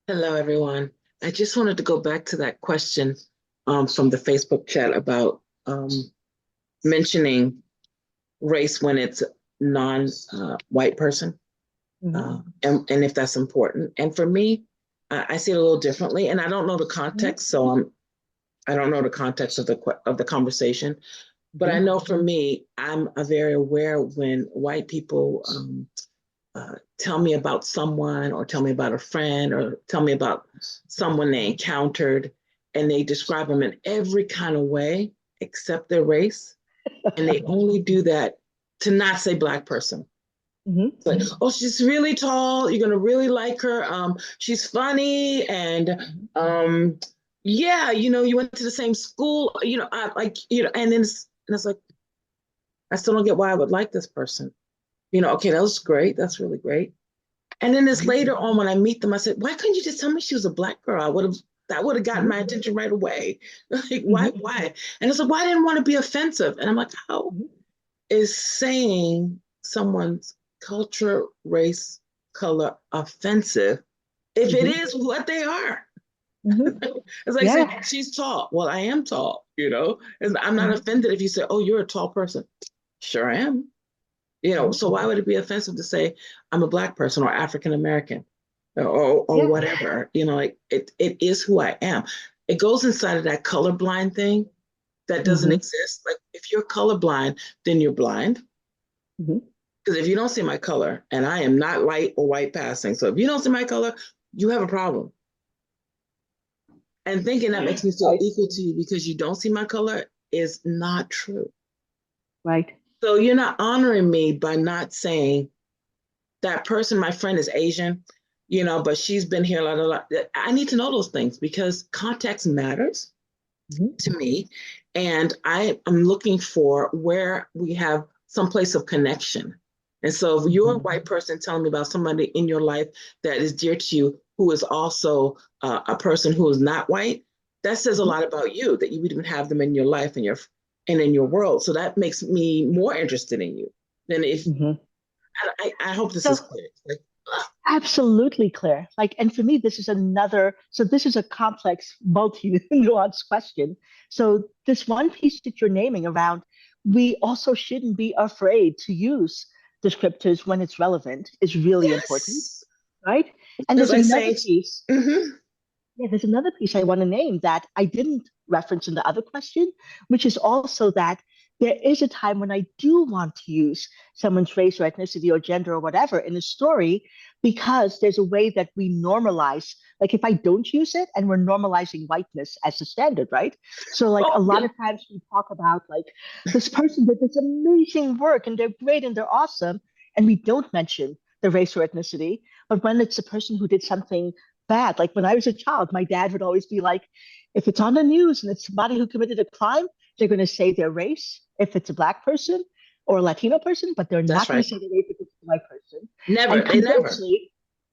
Hello, everyone. I just wanted to go back to that question from the Facebook chat about mentioning race when it's non-white person, and if that's important. And for me, I see it a little differently, and I don't know the context, so I don't know the context of the conversation. But I know for me, I'm very aware when white people tell me about someone, or tell me about a friend, or tell me about someone they encountered, and they describe them in every kind of way except their race. And they only do that to not say Black person. It's like, oh, she's really tall. You're gonna really like her. She's funny, and yeah, you went to the same school. I like, and then it's like, I still don't get why I would like this person. Okay, that was great. That's really great. And then this later on, when I meet them, I said, why couldn't you just tell me she was a Black girl? That would have gotten my attention right away. Like, why? And it's like, well, I didn't want to be offensive. And I'm like, how is saying someone's culture, race, color offensive if it is what they are? It's like saying, she's tall. Well, I am tall, and I'm not offended if you say, oh, you're a tall person. Sure I am. So why would it be offensive to say I'm a Black person or African American or whatever? Like it is who I am. It goes inside of that colorblind thing that doesn't exist. Like, if you're colorblind, then you're blind. Because if you don't see my color, and I am not light or white passing, so if you don't see my color, you have a problem. And thinking that makes me feel equal to you because you don't see my color is not true. Right. So you're not honoring me by not saying that person, my friend, is Asian, but she's been here, la, la, la. I need to know those things because context matters to me. And I am looking for where we have some place of connection. And so if you're a white person telling me about somebody in your life that is dear to you, who is also a person who is not white, that says a lot about you, that you would even have them in your life and in your world. So that makes me more interested in you than if, I hope this is clear. Like, absolutely clear. And for me, this is a complex, multi-nuanced question. So this one piece that you're naming around, we also shouldn't be afraid to use descriptors when it's relevant is really important, right? And there's another piece. There's another piece I want to name that I didn't reference in the other question, which is also that there is a time when I do want to use someone's race or ethnicity or gender or whatever in a story, because there's a way that we normalize. Like, if I don't use it, and we're normalizing whiteness as the standard, right? So a lot of times we talk about this person did this amazing work and they're great and they're awesome, and we don't mention the race or ethnicity. But when it's a person who did something bad, like when I was a child, my dad would always be like, if it's on the news and it's somebody who committed a crime, they're going to say their race if it's a Black person or a Latino person, but they're not going to say their race if it's a white person. Never. And conversely,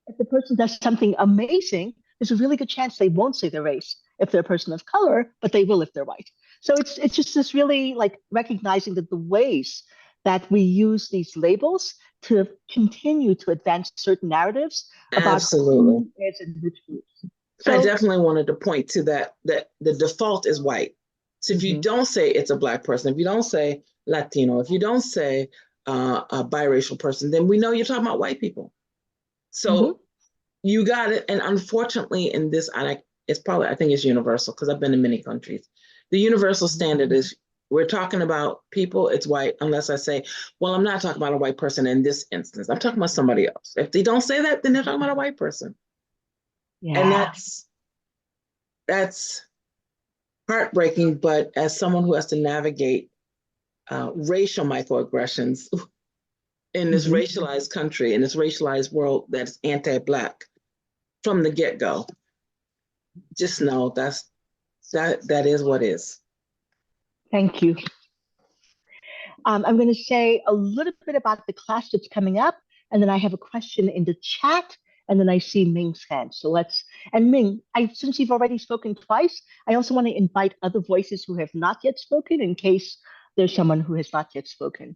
if the person does something amazing, there's a really good chance they won't say their race if they're a person of color, but they will if they're white. So it's just this really recognizing that the ways that we use these labels to continue to advance certain narratives about who is in which groups. So, I definitely wanted to point to that the default is white. So if you don't say it's a Black person, if you don't say Latino, if you don't say a biracial person, then we know you're talking about white people. So you got it. And unfortunately in this, it's probably, I think it's universal because I've been in many countries. The universal standard is we're talking about people, it's white, unless I say, well, I'm not talking about a white person in this instance. I'm talking about somebody else. If they don't say that, then they're talking about a white person. Yeah. And that's heartbreaking, but as someone who has to navigate racial microaggressions in this racialized country, in this racialized world that's anti-Black from the get-go, just know that is what is. Thank you. I'm going to say a little bit about the class that's coming up, and then I have a question in the chat, and then I see Ming's hand. So and Ming, since you've already spoken twice, I also want to invite other voices who have not yet spoken in case there's someone who has not yet spoken.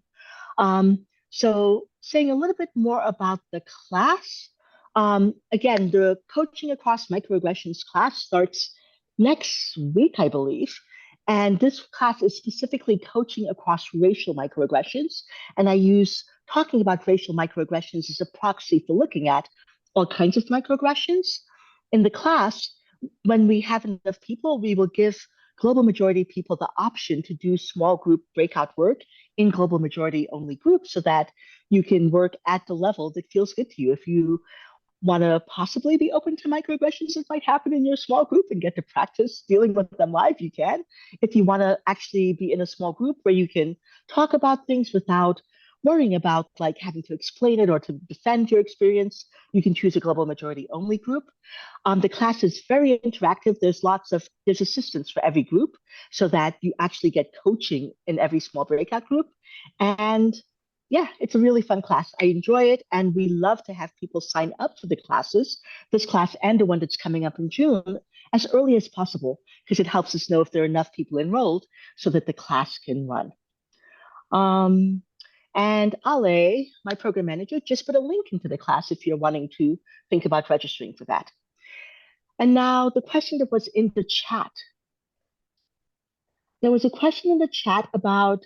So saying a little bit more about the class. Again, the Coaching Across Microaggressions class starts next week, I believe. And this class is specifically coaching across racial microaggressions. And I use talking about racial microaggressions as a proxy for looking at all kinds of microaggressions. In the class, when we have enough people, we will give global majority people the option to do small group breakout work in global majority only groups so that you can work at the level that feels good to you. If you want to possibly be open to microaggressions that might happen in your small group and get to practice dealing with them live, you can. If you want to actually be in a small group where you can talk about things without worrying about like having to explain it or to defend your experience, you can choose a global majority only group. The class is very interactive. There's assistance for every group so that you actually get coaching in every small breakout group. And yeah, it's a really fun class. I enjoy it, and we love to have people sign up for the classes, this class and the one that's coming up in June, as early as possible, because it helps us know if there are enough people enrolled so that the class can run. And Ale, my program manager, just put a link into the class if you're wanting to think about registering for that. And now the question that was in the chat. There was a question in the chat about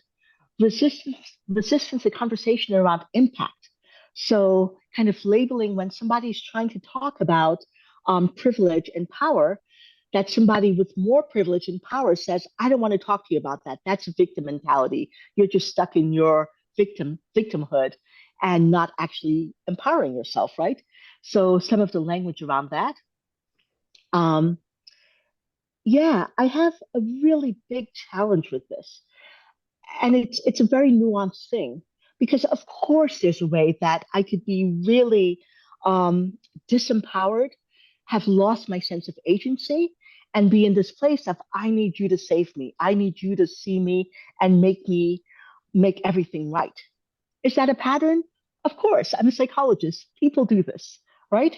resistance to conversation around impact. So kind of labeling when somebody's trying to talk about privilege and power, that somebody with more privilege and power says, I don't want to talk to you about that. That's a victim mentality. You're just stuck in your victimhood and not actually empowering yourself, right? So some of the language around that. Yeah, I have a really big challenge with this. And it's a very nuanced thing because of course there's a way that I could be really disempowered, have lost my sense of agency, and be in this place of I need you to save me. I need you to see me and make everything right. Is that a pattern? Of course, I'm a psychologist. People do this, right?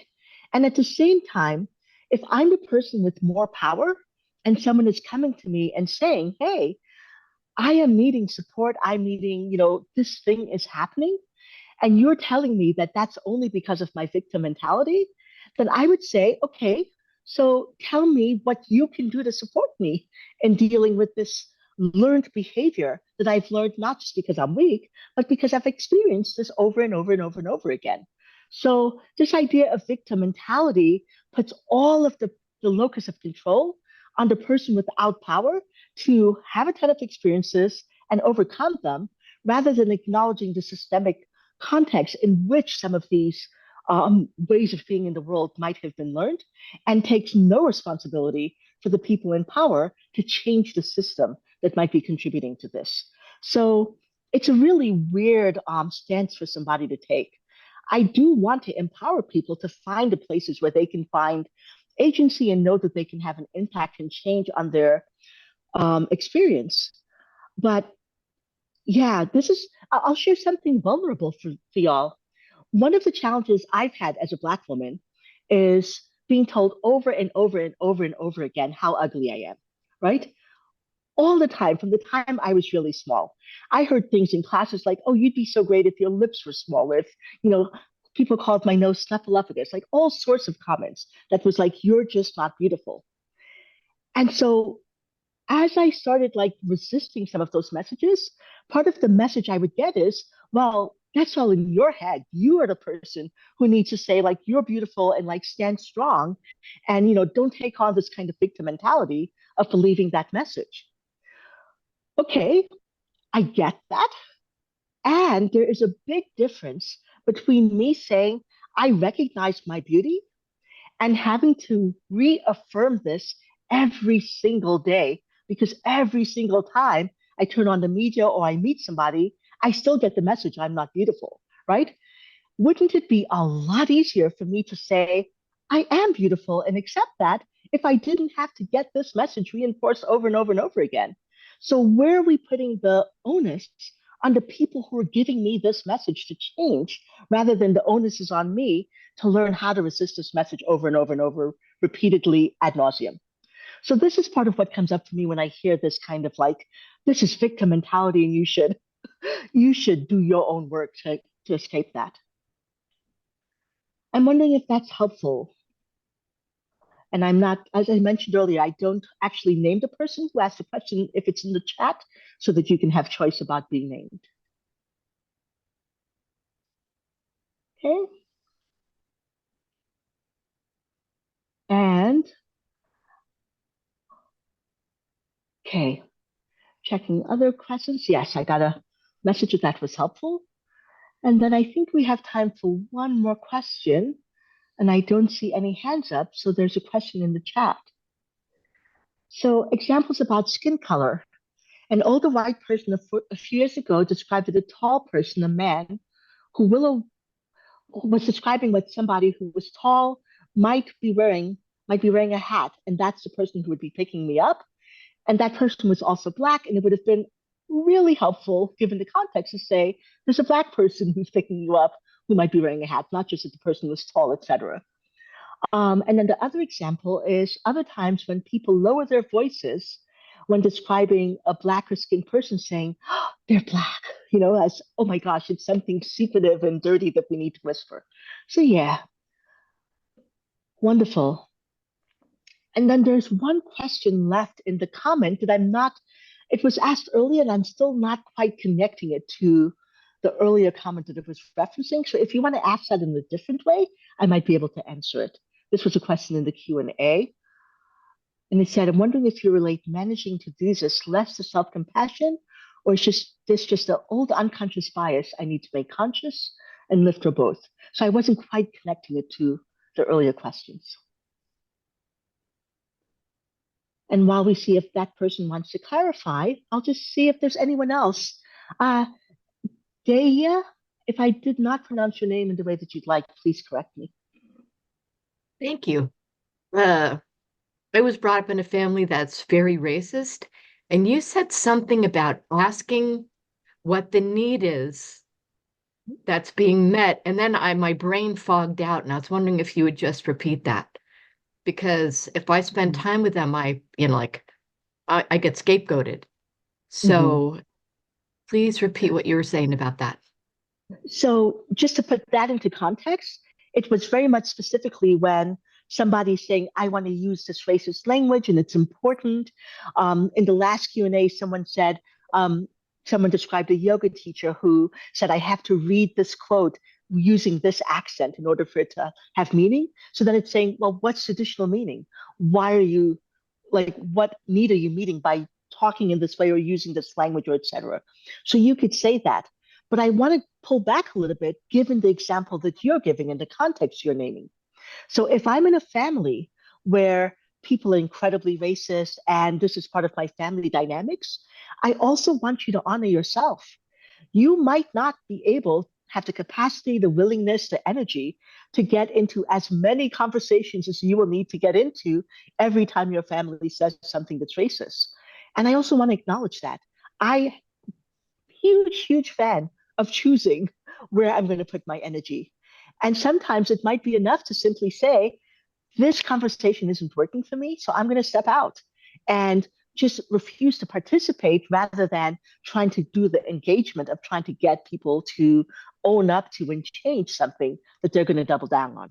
And at the same time, if I'm the person with more power and someone is coming to me and saying, hey, I am needing support. I'm needing, this thing is happening. And you're telling me that that's only because of my victim mentality, then I would say, okay, so tell me what you can do to support me in dealing with this learned behavior that I've learned not just because I'm weak, but because I've experienced this over and over and over and over again. So this idea of victim mentality puts all of the locus of control on the person without power to have a ton of experiences and overcome them, rather than acknowledging the systemic context in which some of these ways of being in the world might have been learned, and takes no responsibility for the people in power to change the system that might be contributing to this. So it's a really weird stance for somebody to take. I do want to empower people to find the places where they can find agency and know that they can have an impact and change on their experience. But yeah, I'll share something vulnerable for y'all. One of the challenges I've had as a Black woman is being told over and over and over and over again how ugly I am, right? All the time, from the time I was really small. I heard things in classes like, oh, you'd be so great if your lips were smaller, if, people called my nose snuffleupagus, like all sorts of comments that was like, you're just not beautiful. And so as I started like resisting some of those messages, part of the message I would get is, well, that's all in your head. You are the person who needs to say like, you're beautiful and like stand strong and, don't take on this kind of victim mentality of believing that message. Okay, I get that. And there is a big difference between me saying, I recognize my beauty and having to reaffirm this every single day, because every single time I turn on the media or I meet somebody, I still get the message I'm not beautiful, right? Wouldn't it be a lot easier for me to say, I am beautiful and accept that if I didn't have to get this message reinforced over and over and over again? So, where are we putting the onus on the people who are giving me this message to change rather than the onus is on me to learn how to resist this message over and over and over repeatedly ad nauseum? So, this is part of what comes up for me when I hear this kind of like, this is victim mentality and you should do your own work to escape that. I'm wondering if that's helpful. And I'm not, as I mentioned earlier, I don't actually name the person who asked the question if it's in the chat so that you can have choice about being named. Okay. And, okay, checking other questions. Yes, I got a message that was helpful. And then I think we have time for one more question. And I don't see any hands up, so there's a question in the chat. So, examples about skin color. An older white person a few years ago described a tall person, a man, who was describing what somebody who was tall might be wearing a hat, and that's the person who would be picking me up. And that person was also black, and it would have been really helpful, given the context, to say there's a black person who's picking you up who might be wearing a hat, not just that the person was tall, etc. And then the other example is other times when people lower their voices when describing a blacker skinned person, saying, oh, they're black, as, oh my gosh, it's something secretive and dirty that we need to whisper. So, yeah, wonderful. And then there's one question left in the comment that it was asked earlier, and I'm still not quite connecting it to the earlier comment that it was referencing. So if you want to ask that in a different way, I might be able to answer it. This was a question in the Q and A. And it said, I'm wondering if you relate managing to Jesus less to self-compassion, or is this just an old unconscious bias I need to make conscious and lift, or both? So I wasn't quite connecting it to the earlier questions. And while we see if that person wants to clarify, I'll just see if there's anyone else. Deya, if I did not pronounce your name in the way that you'd like, please correct me. Thank you. I was brought up in a family that's very racist, and you said something about asking what the need is that's being met, and then my brain fogged out, and I was wondering if you would just repeat that. Because if I spend time with them, I get scapegoated. So please repeat what you were saying about that. So just to put that into context, it was very much specifically when somebody's saying, I want to use this racist language and it's important. In the last Q&A, someone said, someone described a yoga teacher who said, I have to read this quote using this accent in order for it to have meaning. So then it's saying, well, what's additional meaning? Why are you, what need are you meeting by talking in this way or using this language, or etc.? So you could say that. But I want to pull back a little bit, given the example that you're giving and the context you're naming. So if I'm in a family where people are incredibly racist and this is part of my family dynamics, I also want you to honor yourself. You might not be able, have the capacity, the willingness, the energy to get into as many conversations as you will need to get into every time your family says something that's racist. And I also want to acknowledge that. Huge fan of choosing where I'm going to put my energy. And sometimes it might be enough to simply say, this conversation isn't working for me, so I'm going to step out and just refuse to participate rather than trying to do the engagement of trying to get people to own up to and change something that they're going to double down on.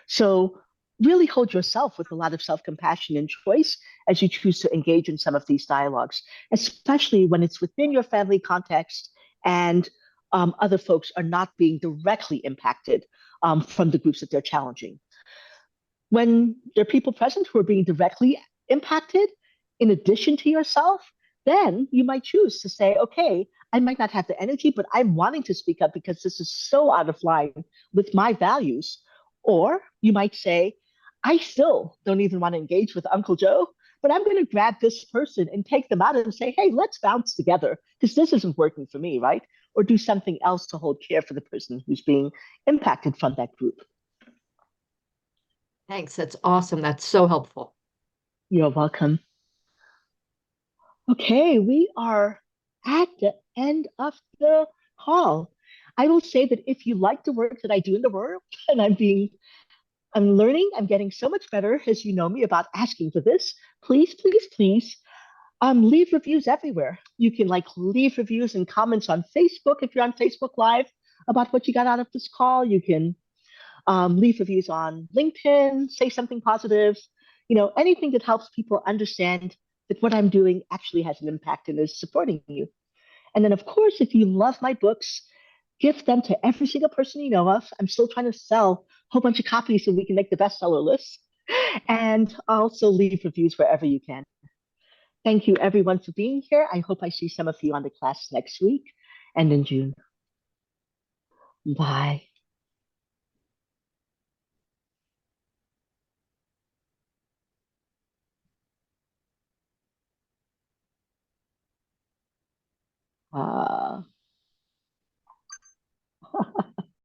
So really hold yourself with a lot of self-compassion and choice as you choose to engage in some of these dialogues, especially when it's within your family context and other folks are not being directly impacted from the groups that they're challenging. When there are people present who are being directly impacted, in addition to yourself, then you might choose to say, okay, I might not have the energy, but I'm wanting to speak up because this is so out of line with my values. Or you might say, I still don't even want to engage with Uncle Joe, but I'm going to grab this person and take them out and say, hey, let's bounce together because this isn't working for me, right? Or do something else to hold care for the person who's being impacted from that group. Thanks. That's awesome. That's so helpful. You're welcome. Okay, we are at the end of the call. I will say that if you like the work that I do in the world, and I'm learning, I'm getting so much better, as you know me, about asking for this, please leave reviews everywhere. You can leave reviews and comments on Facebook if you're on Facebook Live about what you got out of this call. You can leave reviews on LinkedIn, say something positive. anything that helps people understand that what I'm doing actually has an impact and is supporting you. And then, of course, if you love my books, give them to every single person you know of. I'm still trying to sell a whole bunch of copies so we can make the bestseller list. And also leave reviews wherever you can. Thank you, everyone, for being here. I hope I see some of you on the class next week and in June. Bye.